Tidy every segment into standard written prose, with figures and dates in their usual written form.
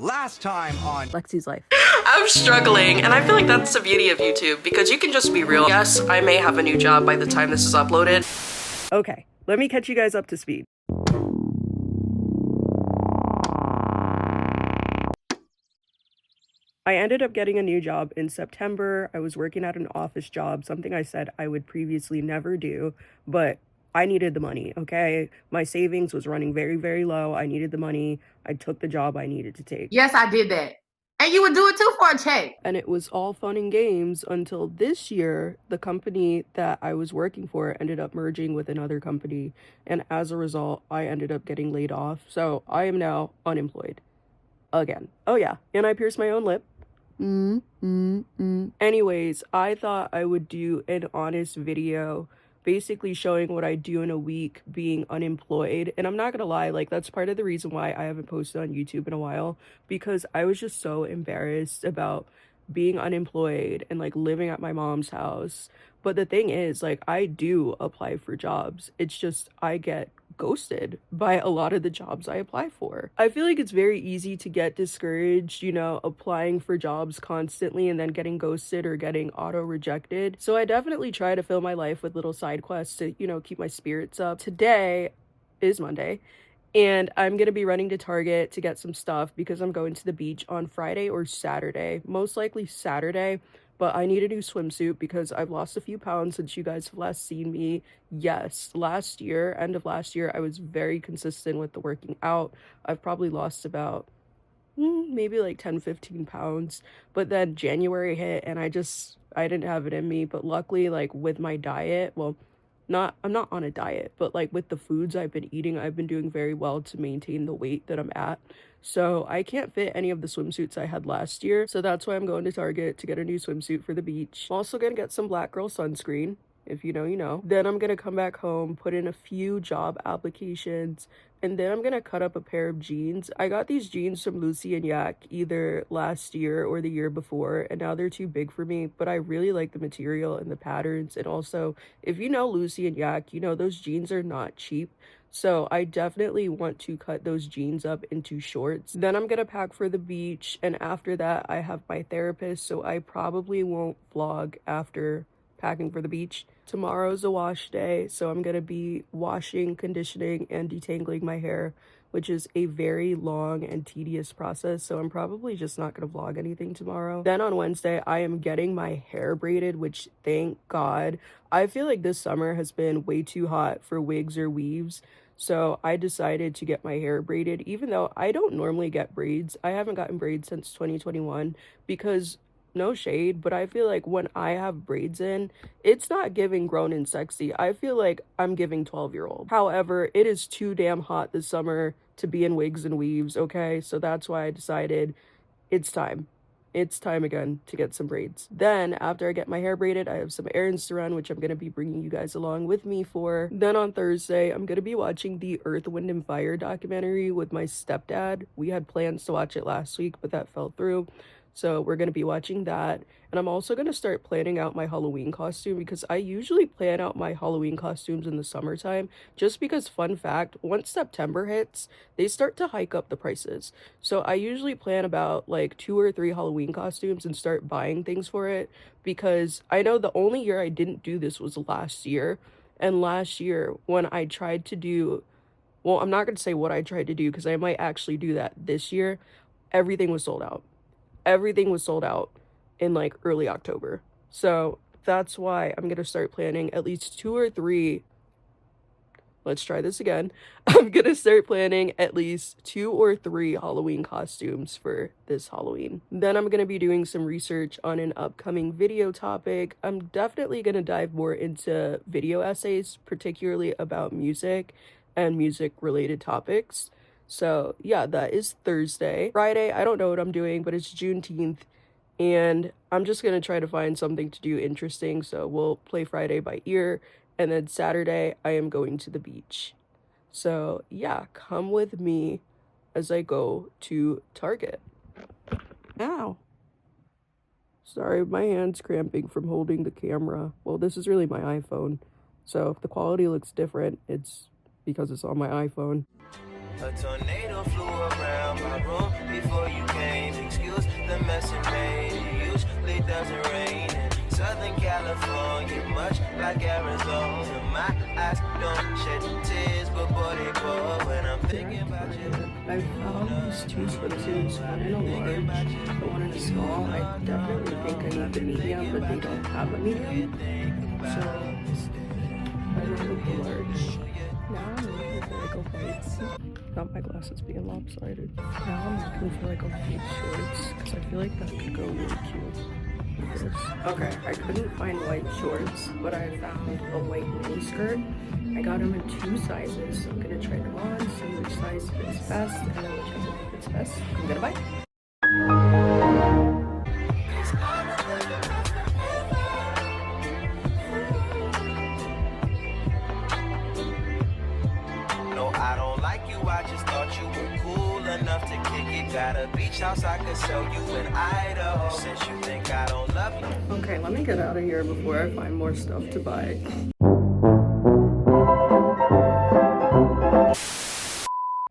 Last time on Lexi's life. I'm struggling, and I feel like that's the beauty of YouTube, because you can just be real. Yes, I may have a new job by the time this is uploaded. Okay, let me catch you guys up to speed. I ended up getting a new job in September. I was working at an office job, something I said I would previously never do, but I needed the money, okay? My savings was running very, very low. I needed the money. I took the job I needed to take. Yes, I did that. And you would do it too for a check. And it was all fun and games until this year, the company that I was working for ended up merging with another company. And as a result, I ended up getting laid off. So I am now unemployed again. Oh yeah, and I pierced my own lip. Anyways, I thought I would do an honest video basically showing what I do in a week being unemployed. And I'm not gonna lie, like, that's part of the reason why I haven't posted on YouTube in a while, because I was just so embarrassed about being unemployed and like living at my mom's house. But the thing is, like, I do apply for jobs. It's just I get ghosted by a lot of the jobs I apply for. I feel like it's very easy to get discouraged, you know, applying for jobs constantly and then getting ghosted or getting auto rejected. So I definitely try to fill my life with little side quests to, you know, keep my spirits up. Today is Monday, and I'm gonna be running to Target to get some stuff because I'm going to the beach on Friday or Saturday, most likely Saturday. But I need a new swimsuit because I've lost a few pounds since you guys have last seen me. Yes, last year, end of last year, I was very consistent with the working out. I've probably lost about maybe like 10-15 pounds. But then January hit and I didn't have it in me. But luckily, like, with my diet, well, I'm not on a diet, but like with the foods I've been eating, I've been doing very well to maintain the weight that I'm at. So I can't fit any of the swimsuits I had last year. So that's why I'm going to Target to get a new swimsuit for the beach. I'm also gonna get some black girl sunscreen. If you know, you know. Then I'm gonna come back home, put in a few job applications, and then I'm gonna cut up a pair of jeans. I got these jeans from Lucy and Yak either last year or the year before, and now they're too big for me, but I really like the material and the patterns. And also, if you know Lucy and Yak, you know those jeans are not cheap. So I definitely want to cut those jeans up into shorts. Then I'm gonna pack for the beach, and after that I have my therapist, so I probably won't vlog after packing for the beach. Tomorrow's a wash day, so I'm gonna be washing, conditioning, and detangling my hair, which is a very long and tedious process, so I'm probably just not gonna vlog anything tomorrow. Then on Wednesday, I am getting my hair braided, which, thank God. I feel like this summer has been way too hot for wigs or weaves, so I decided to get my hair braided, even though I don't normally get braids. I haven't gotten braids since 2021 because, no shade, but I feel like when I have braids in, it's not giving grown and sexy. I feel like I'm giving 12-year-old. However, it is too damn hot this summer to be in wigs and weaves, okay? So that's why I decided it's time. It's time again to get some braids. Then after I get my hair braided, I have some errands to run, which I'm going to be bringing you guys along with me for. Then on Thursday, I'm going to be watching the Earth, Wind, and Fire documentary with my stepdad. We had plans to watch it last week, but that fell through. So we're going to be watching that. And I'm also going to start planning out my Halloween costume because I usually plan out my Halloween costumes in the summertime. Just because, fun fact, once September hits, they start to hike up the prices. So I usually plan about like 2 or 3 Halloween costumes and start buying things for it. Because I know the only year I didn't do this was last year. And last year when I tried to do, well, I'm not going to say what I tried to do because I might actually do that this year. Everything was sold out. Everything was sold out in like early October. So that's why I'm gonna start planning at least 2 or 3. Let's try this again. I'm gonna start planning at least 2 or 3 Halloween costumes for this Halloween. Then I'm gonna be doing some research on an upcoming video topic. I'm definitely gonna dive more into video essays, particularly about music and music related topics. So yeah, that is Thursday. Friday, I don't know what I'm doing, but it's Juneteenth, and I'm just gonna try to find something to do interesting. So we'll play Friday by ear, and then Saturday, I am going to the beach. So yeah, come with me as I go to Target. Ow. Sorry, my hand's cramping from holding the camera. Well, this is really my iPhone, so if the quality looks different, it's because it's on my iPhone. A tornado flew around my room before you came. eyes don't shed tears, but boy, they pour when I'm thinking about you. I found these two swimsuits, one in a large and one in a small. I definitely think I need the medium, but they don't have a medium. So I went with the large. Now I'm looking for like a white, not my glasses being lopsided. Now I'm looking for like a white shorts because I feel like that could go really cute with this. Okay, I couldn't find white shorts, but I found a white mini skirt. I got them in 2 sizes, so I'm gonna try them on, see which size fits best, and then whichever one fits best, I'm gonna buy. No, I don't like you, I just thought you were cool enough to kick it. Got a beach house I could show you in Idaho. Since you think I don't love you. Okay, let me get out of here before I find more stuff to buy.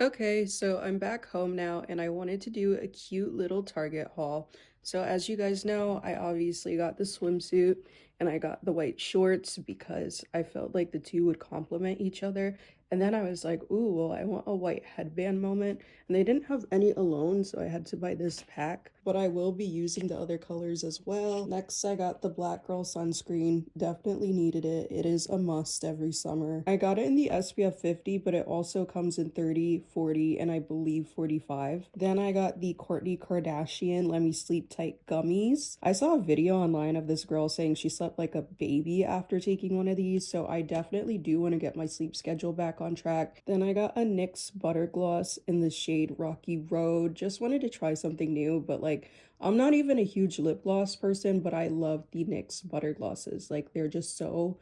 Okay, so I'm back home now and I wanted to do a cute little Target haul. So as you guys know, I obviously got the swimsuit and I got the white shorts because I felt like the two would complement each other. And then I was like, ooh, well, I want a white headband moment. And they didn't have any alone, so I had to buy this pack. But I will be using the other colors as well. Next, I got the Black Girl sunscreen. Definitely needed it. It is a must every summer. I got it in the SPF 50, but it also comes in 30, 40, and I believe 45. Then I got the Kourtney Kardashian Let Me Sleep Tight gummies. I saw a video online of this girl saying she slept like a baby after taking one of these, so I definitely do want to get my sleep schedule back on track. Then I got a NYX butter gloss in the shade Rocky Road. Just wanted to try something new, but like I'm not even a huge lip gloss person, but I love the NYX butter glosses. Like they're just so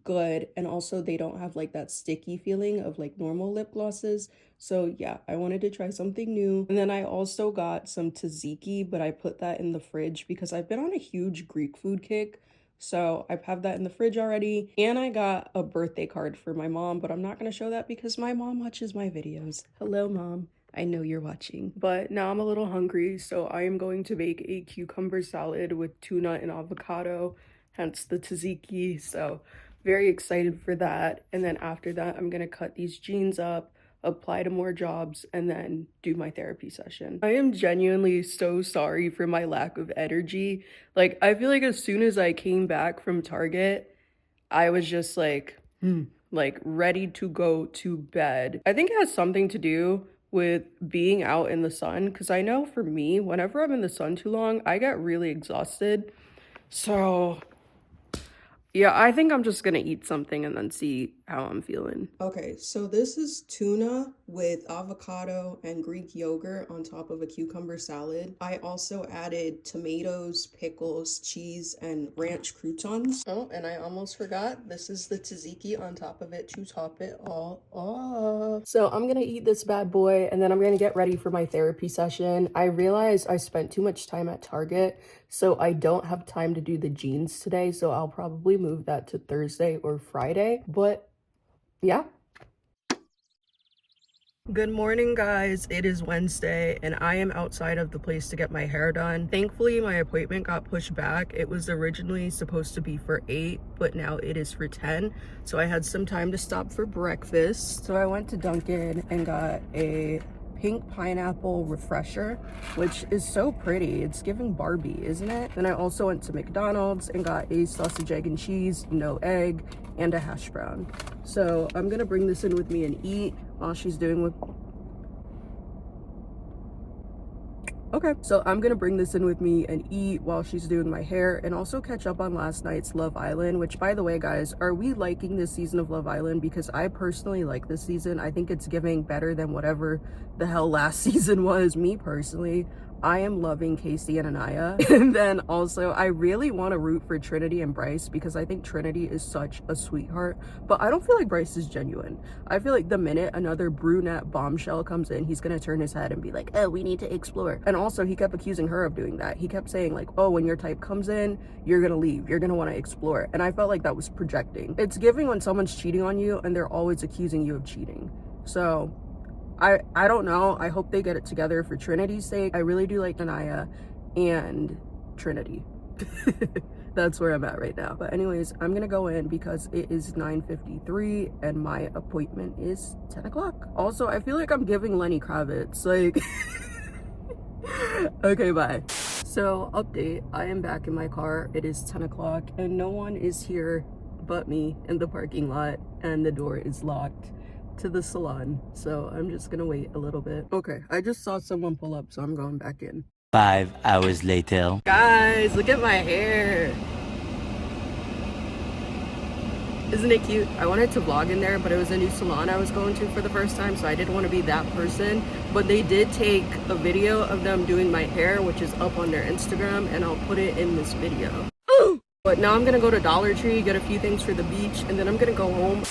good, and also they don't have like that sticky feeling of like normal lip glosses. So yeah, I wanted to try something new. And then I also got some tzatziki, but I put that in the fridge because I've been on a huge Greek food kick. So I have that in the fridge already. And I got a birthday card for my mom, but I'm not going to show that because my mom watches my videos. Hello, Mom. I know you're watching. But now I'm a little hungry, so I am going to make a cucumber salad with tuna and avocado, hence the tzatziki. So very excited for that. And then after that, I'm going to cut these jeans up, apply to more jobs, and then do my therapy session. I am genuinely so sorry for my lack of energy. Like, I feel like as soon as I came back from Target, I was just like ready to go to bed. I think it has something to do with being out in the sun, because I know for me, whenever I'm in the sun too long, I get really exhausted. So yeah, I think I'm just gonna eat something and then see how I'm feeling. Okay, so this is tuna with avocado and Greek yogurt on top of a cucumber salad. I also added tomatoes, pickles, cheese, and ranch croutons. Oh, and I almost forgot, this is the tzatziki on top of it to top it all off. So I'm gonna eat this bad boy and then I'm gonna get ready for my therapy session. I realized I spent too much time at Target, so I don't have time to do the jeans today, so I'll probably move that to Thursday or Friday, but yeah. Good morning, guys. It is Wednesday and I am outside of the place to get my hair done. Thankfully, my appointment got pushed back. It was originally supposed to be for 8, but now it is for 10. So I had some time to stop for breakfast. So I went to Dunkin' and got a pink pineapple refresher, which is so pretty. It's giving Barbie, isn't it? Then I also went to McDonald's and got a sausage, egg, and cheese, no egg, and a hash brown. So I'm gonna bring this in with me and eat while she's doing with... Okay, so I'm gonna bring this in with me and eat while she's doing my hair, and also catch up on last night's Love Island, which, by the way, guys, are we liking this season of Love Island? Because I personally like this season. I think it's giving better than whatever the hell last season was. Me personally, I am loving Casey and Anaya. And then also, I really want to root for Trinity and Bryce because I think Trinity is such a sweetheart, but I don't feel like Bryce is genuine. I feel like the minute another brunette bombshell comes in, he's gonna turn his head and be like, oh, we need to explore. And also, he kept accusing her of doing that. He kept saying like, oh, when your type comes in, you're gonna leave, you're gonna want to explore. And I felt like that was projecting. It's giving when someone's cheating on you and they're always accusing you of cheating. So I don't know. I hope they get it together for Trinity's sake. I really do like Anaya and Trinity. That's where I'm at right now. But anyways, I'm gonna go in because it is 9:53 and my appointment is 10 o'clock. Also, I feel like I'm giving Lenny Kravitz, like okay, bye. So update, I am back in my car. It is 10 o'clock and no one is here but me in the parking lot, and the door is locked to the salon. So I'm just gonna wait a little bit. Okay, I just saw someone pull up, so I'm going back in. 5 hours later. Guys, look at my hair. Isn't it cute? I wanted to vlog in there, but it was a new salon I was going to for the first time, so I didn't want to be that person. But they did take a video of them doing my hair, which is up on their Instagram, and I'll put it in this video. But now I'm gonna go to Dollar Tree, get a few things for the beach, and then I'm gonna go home.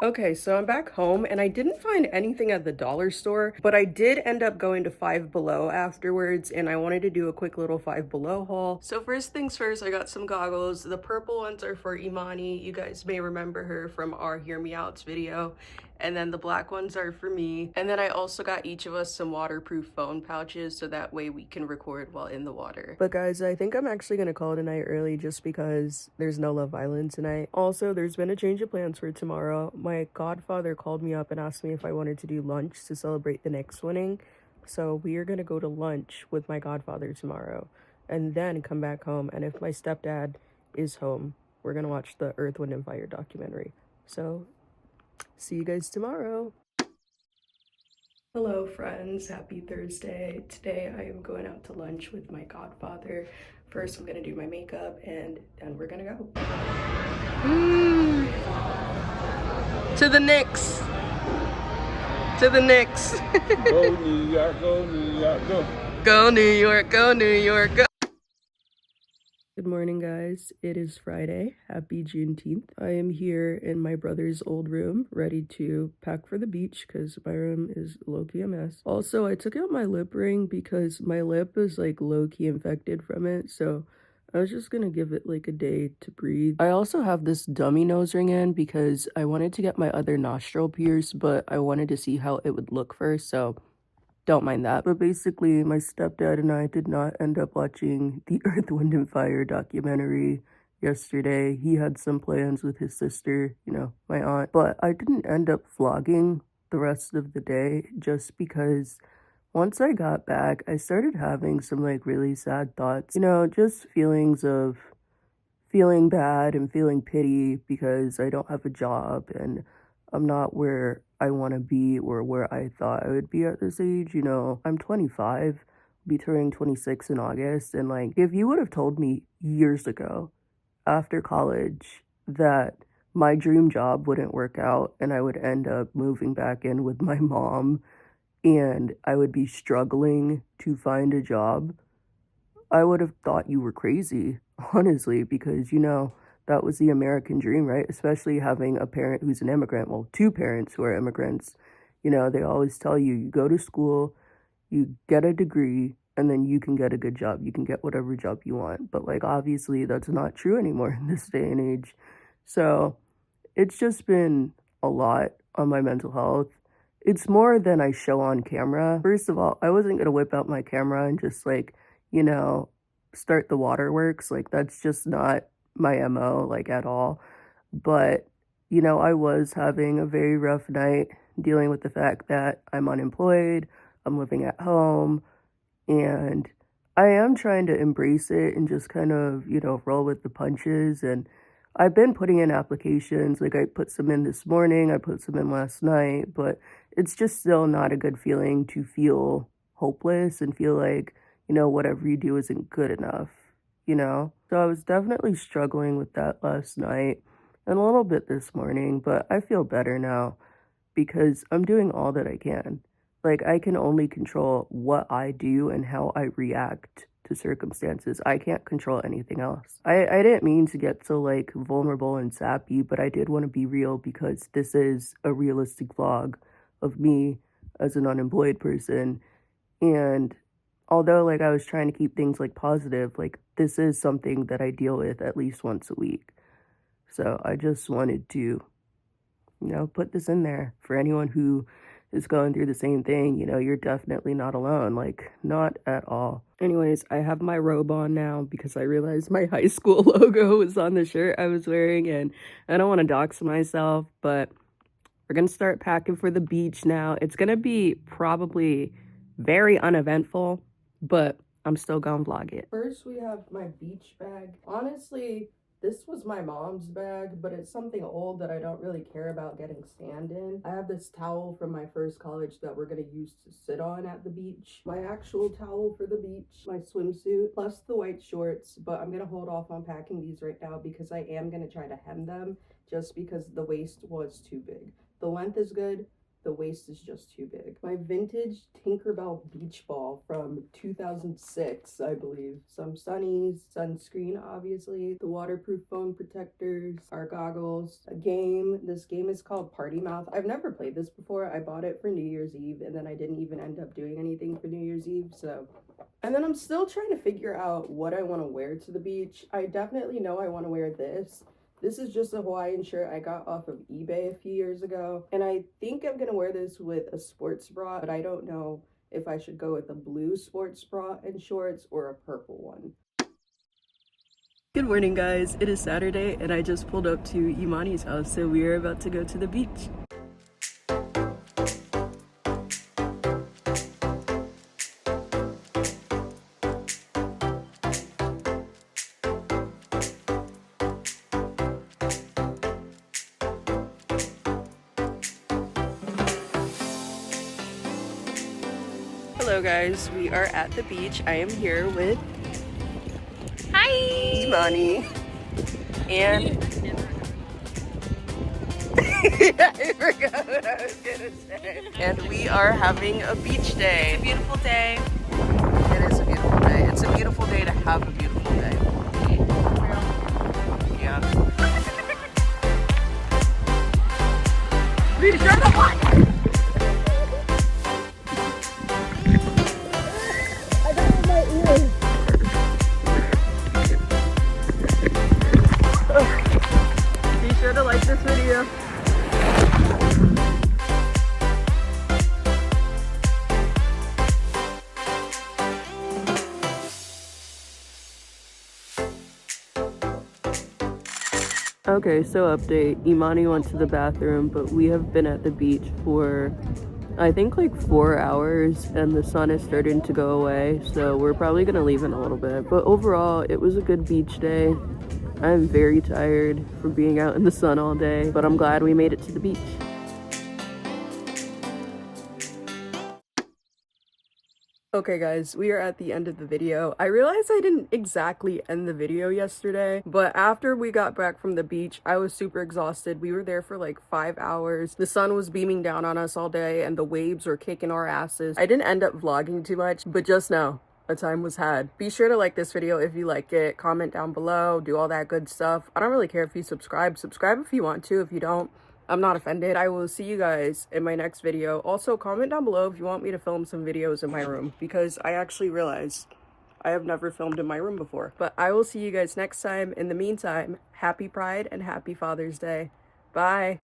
Okay, so I'm back home and I didn't find anything at the dollar store, but I did end up going to Five Below afterwards, and I wanted to do a quick little Five Below haul. So first things first, I got some goggles. The purple ones are for Imani. You guys may remember her from our Hear Me Outs video. And then the black ones are for me. And then I also got each of us some waterproof phone pouches so that way we can record while in the water. But guys, I think I'm actually gonna call it a night early just because there's no Love Island tonight. Also, there's been a change of plans for tomorrow. My godfather called me up and asked me if I wanted to do lunch to celebrate the Knicks winning. So we are gonna go to lunch with my godfather tomorrow and then come back home. And if my stepdad is home, we're gonna watch the Earth, Wind and Fire documentary. So see you guys tomorrow. Hello friends, happy Thursday. Today I am going out to lunch with my godfather. First I'm gonna do my makeup and then we're gonna go. To the Knicks. To the Knicks. Go New York, go New York, go. Go New York, go New York, go. Good morning, guys. It is Friday. Happy Juneteenth. I am here in my brother's old room, ready to pack for the beach because my room is low-key a mess. Also, I took out my lip ring because my lip is like low-key infected from it, so I was just gonna give it like a day to breathe. I also have this dummy nose ring in because I wanted to get my other nostril pierced, but I wanted to see how it would look first, so don't mind that. But basically, my stepdad and I did not end up watching the Earth, Wind and Fire documentary yesterday. He had some plans with his sister, you know, my aunt. But I didn't end up vlogging the rest of the day just because once I got back, I started having some like really sad thoughts. You know, just feelings of feeling bad and feeling pity because I don't have a job and I'm not where I want to be or where I thought I would be at this age. You know, I'm 25, be turning 26 in August, and like if you would have told me years ago after college that my dream job wouldn't work out and I would end up moving back in with my mom and I would be struggling to find a job, I would have thought you were crazy, honestly, because, you know, that was the American dream, right? Especially having a parent who's an immigrant. Well, two parents who are immigrants. You know, they always tell you, you go to school, you get a degree, and then you can get a good job. You can get whatever job you want. But, like, obviously, that's not true anymore in this day and age. So it's just been a lot on my mental health. It's more than I show on camera. First of all, I wasn't going to whip out my camera and just, like, you know, start the waterworks. Like, that's just not my MO, like, at all. But, you know, I was having a very rough night dealing with the fact that I'm unemployed, I'm living at home, and I am trying to embrace it and just kind of, you know, roll with the punches. And I've been putting in applications. Like, I put some in this morning, I put some in last night, but it's just still not a good feeling to feel hopeless and feel like, you know, whatever you do isn't good enough, you know? So I was definitely struggling with that last night and a little bit this morning, but I feel better now because I'm doing all that I can. Like, I can only control what I do and how I react to circumstances. I can't control anything else. I didn't mean to get so, like, vulnerable and sappy, but I did want to be real because this is a realistic vlog of me as an unemployed person. And although, like, I was trying to keep things, like, positive, like, this is something that I deal with at least once a week. So I just wanted to, you know, put this in there for anyone who is going through the same thing, you know, you're definitely not alone. Like, not at all. Anyways, I have my robe on now because I realized my high school logo was on the shirt I was wearing, and I don't want to dox myself, but we're gonna start packing for the beach now. It's gonna be probably very uneventful, but I'm still gonna vlog it. First, we have my beach bag. Honestly, this was my mom's bag, but it's something old that I don't really care about getting sand in. I have this towel from my first college that we're gonna use to sit on at the beach. My actual towel for the beach, my swimsuit, plus the white shorts, but I'm gonna hold off on packing these right now because I am gonna try to hem them just because the waist was too big. The length is good, the waist is just too big. My vintage Tinkerbell beach ball from 2006, I believe. Some sunnies, sunscreen, obviously, the waterproof phone protectors, our goggles, a game. This game is called Party Mouth. I've never played this before. I bought it for New Year's Eve, and then I didn't even end up doing anything for New Year's Eve, so. And then I'm still trying to figure out what I want to wear to the beach. I definitely know I want to wear this. This is just a Hawaiian shirt I got off of eBay a few years ago. And I think I'm gonna wear this with a sports bra, but I don't know if I should go with a blue sports bra and shorts or a purple one. Good morning, guys. It is Saturday and I just pulled up to Imani's house, so we are about to go to the beach. Hello guys, we are at the beach. I am here with Imani and I forgot what I was gonna say. And we are having a beach day. It's a beautiful day. It is a beautiful day. It's a beautiful day to have a beautiful day. Yeah. Be sure to watch. Be sure to like this video. Okay, so update. Imani went to the bathroom, but we have been at the beach for I think like 4 hours and the sun is starting to go away, so we're probably gonna leave in a little bit. But overall, it was a good beach day. I'm very tired from being out in the sun all day, but I'm glad we made it to the beach. Okay guys, we are at the end of the video. I realized I didn't exactly end the video yesterday, but after we got back from the beach, I was super exhausted. We were there for like 5 hours. The sun was beaming down on us all day and the waves were kicking our asses. I didn't end up vlogging too much, but just know a time was had. Be sure to like this video if you like it, comment down below, do all that good stuff. I don't really care if you subscribe if you want to. If you don't, I'm not offended. I will see you guys in my next video. Also, comment down below if you want me to film some videos in my room, because I actually realized I have never filmed in my room before. But I will see you guys next time. In the meantime, happy Pride and happy Father's Day. Bye.